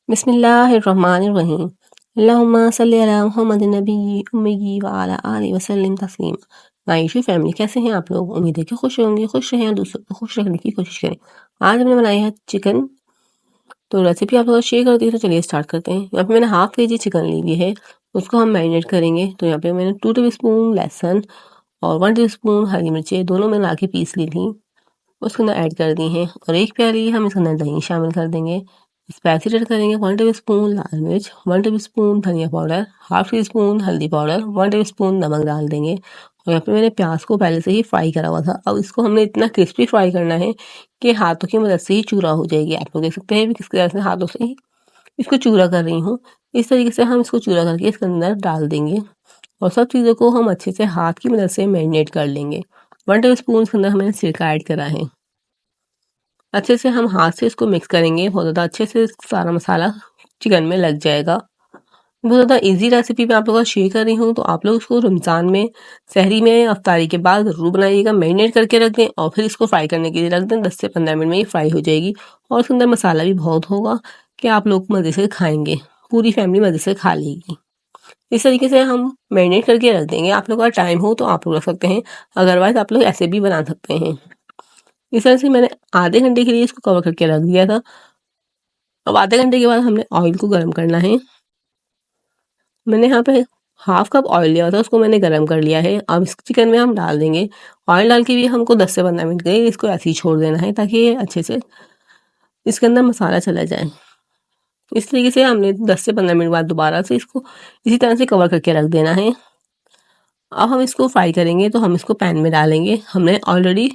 बिस्मिल्लाहिर्रहमानिर्रहीम। अल्लाहुम्मा सल्लि अला मुहम्मदिन नबी उम्मी व अला आलिहि वसल्लम तस्लीमा। मायशू फैमिली, कैसे हैं आप लोग? उम्मीद है कि खुश होंगे। खुश रहें और दूसरों को खुश रखने की कोशिश करें। आज हमने बनाई है चिकन, तो रेसिपी आप लोगों से शेयर करती है, तो चलिए स्टार्ट करते हैं। यहाँ पे मैंने हाफ केजी चिकन ली हुई है, उसको हम मैरिनेट करेंगे। तो यहाँ पे मैंने 2 टेबलस्पून लहसुन और 1 टेबलस्पून हरी मिर्चें दोनों में ला के पीस ली थी, उसके अंदर ऐड कर दी हैं। और एक प्याली हम इसके अंदर दही शामिल कर देंगे। स्पाइसी ऐड करेंगे 1 टेबलस्पून लाल मिर्च, 1 टेबलस्पून धनिया पाउडर, हाफ टी स्पून हल्दी पाउडर, 1 टेबलस्पून नमक डाल देंगे। और यहाँ पे मैंने प्याज को पहले से ही फ्राई करा हुआ था। अब इसको हमने इतना क्रिस्पी फ्राई करना है कि हाथों की मदद से ही चूरा हो जाएगी। आप लोग देख सकते हैं किस तरह से हाथों से ही इसको चूरा कर रही हूँ। इस तरीके से हम इसको चूरा करके इसके अंदर डाल देंगे और सब चीज़ों को हम अच्छे से हाथ की मदद से मैरिनेट कर लेंगे। 1 टेबलस्पून इसके अंदर मैंने सिरका ऐड करा है। अच्छे से हम हाथ से इसको मिक्स करेंगे, बहुत ज़्यादा अच्छे से सारा मसाला चिकन में लग जाएगा। बहुत ज़्यादा इजी रेसिपी मैं आप लोगों को शेयर कर रही हूँ, तो आप लोग इसको रमज़ान में सहरी में अफ्तारी के बाद ज़रूर बनाइएगा। मैरिनेट करके रख दें और फिर इसको फ्राई करने के लिए रख दें। 10 से 15 मिनट में ये फ्राई हो जाएगी और उसके अंदर मसाला भी बहुत होगा कि आप लोग मज़े से खाएंगे, पूरी फैमिली मज़े से खा लेगी। इस तरीके से हम मैरिनेट करके रख देंगे। आप लोगों का टाइम हो तो आप लोग रख सकते हैं, अदरवाइज़ आप लोग ऐसे भी बना सकते हैं। इस तरह से मैंने आधे घंटे के लिए इसको कवर करके रख दिया था। अब आधे घंटे के बाद हमने ऑयल को गर्म करना है। मैंने यहाँ पे हाफ कप ऑयल लिया था, उसको मैंने गर्म कर लिया है। अब इस चिकन में हम डाल देंगे। ऑयल डाल के भी हमको 10 से 15 मिनट के लिए इसको ऐसे ही छोड़ देना है ताकि ये अच्छे से इसके अंदर मसाला चला जाए। इस तरीके से हमने 10 से 15 मिनट बाद दोबारा से इसको इसी तरह से कवर करके रख देना है। अब हम इसको फ्राई करेंगे, तो हम इसको पैन में डालेंगे। हमने ऑलरेडी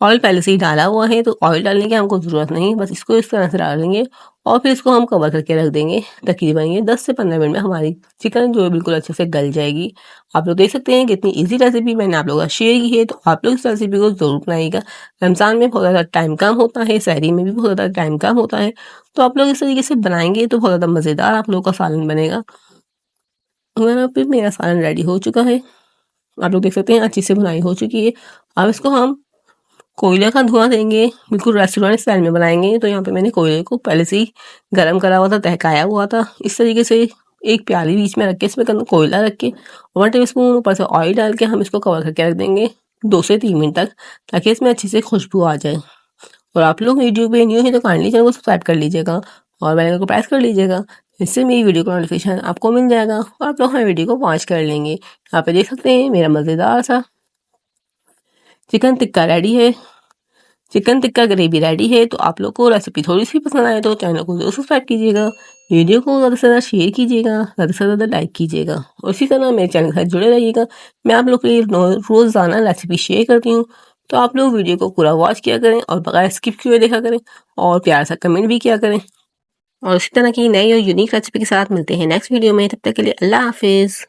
ऑयल पहले से ही डाला हुआ है, तो ऑयल डालने की हमको ज़रूरत नहीं, बस इसको इस तरह से डालेंगे और फिर इसको हम कवर करके रख देंगे। तकरीबन ये 10 से 15 मिनट में हमारी चिकन जो है बिल्कुल अच्छे से गल जाएगी। आप लोग देख सकते हैं कितनी इजी रेसिपी मैंने आप लोगों का शेयर की है, तो आप लोग इस रेसिपी को ज़रूर बनाइएगा। रमज़ान में बहुत ज़्यादा टाइम कम होता है, सहरी में भी बहुत ज़्यादा टाइम कम होता है, तो आप लोग इस तरीके से बनाएंगे तो बहुत ज़्यादा मज़ेदार आप लोगों का सालन बनेगा। मेरा सालन रेडी हो चुका है, आप लोग देख सकते हैं अच्छी से बुनाई हो चुकी है। अब इसको हम कोयले का धुआं देंगे, बिल्कुल रेस्टोरेंट स्टाइल में बनाएंगे। तो यहाँ पे मैंने कोयले को पहले से ही गर्म करा हुआ था, तहकाया हुआ था। इस तरीके से एक प्याली बीच में रख के इसमें कोयला रख के 1 टेबलस्पून ऊपर से ऑयल डाल के हम इसको कवर करके रख देंगे 2 से 3 मिनट तक, ताकि इसमें अच्छी से खुशबू आ जाए। और आप लोग वीडियो पे न्यू है तो काइंडली चैनल को सब्सक्राइब कर लीजिएगा और बेल आइकन को प्रेस कर लीजिएगा, इससे मेरी वीडियो का नोटिफिकेशन आपको मिल जाएगा और आप लोग हमारी वीडियो को वॉच कर लेंगे। यहाँ पे देख सकते हैं मेरा मज़ेदार सा चिकन टिक्का रेडी है। चिकन टिक्का ग्रेवी रेडी है। तो आप लोग को रेसिपी थोड़ी सी पसंद आए तो चैनल को जरूर सब्सक्राइब कीजिएगा, वीडियो को ज़्यादा से ज़्यादा शेयर कीजिएगा, ज़्यादा से ज़्यादा लाइक कीजिएगा और इसी तरह मेरे चैनल के साथ जुड़े रहिएगा। मैं आप लोग के लिए रोज़ाना रेसिपी शेयर करती हूँ, तो आप लोग वीडियो को पूरा वॉच किया करें और बगैर स्किप किए देखा करें और प्यार सा कमेंट भी किया करें। और इसी तरह की नई और यूनिक रेसिपी के साथ मिलते हैं नेक्स्ट वीडियो में। तब तक के लिए अल्लाह हाफिज़।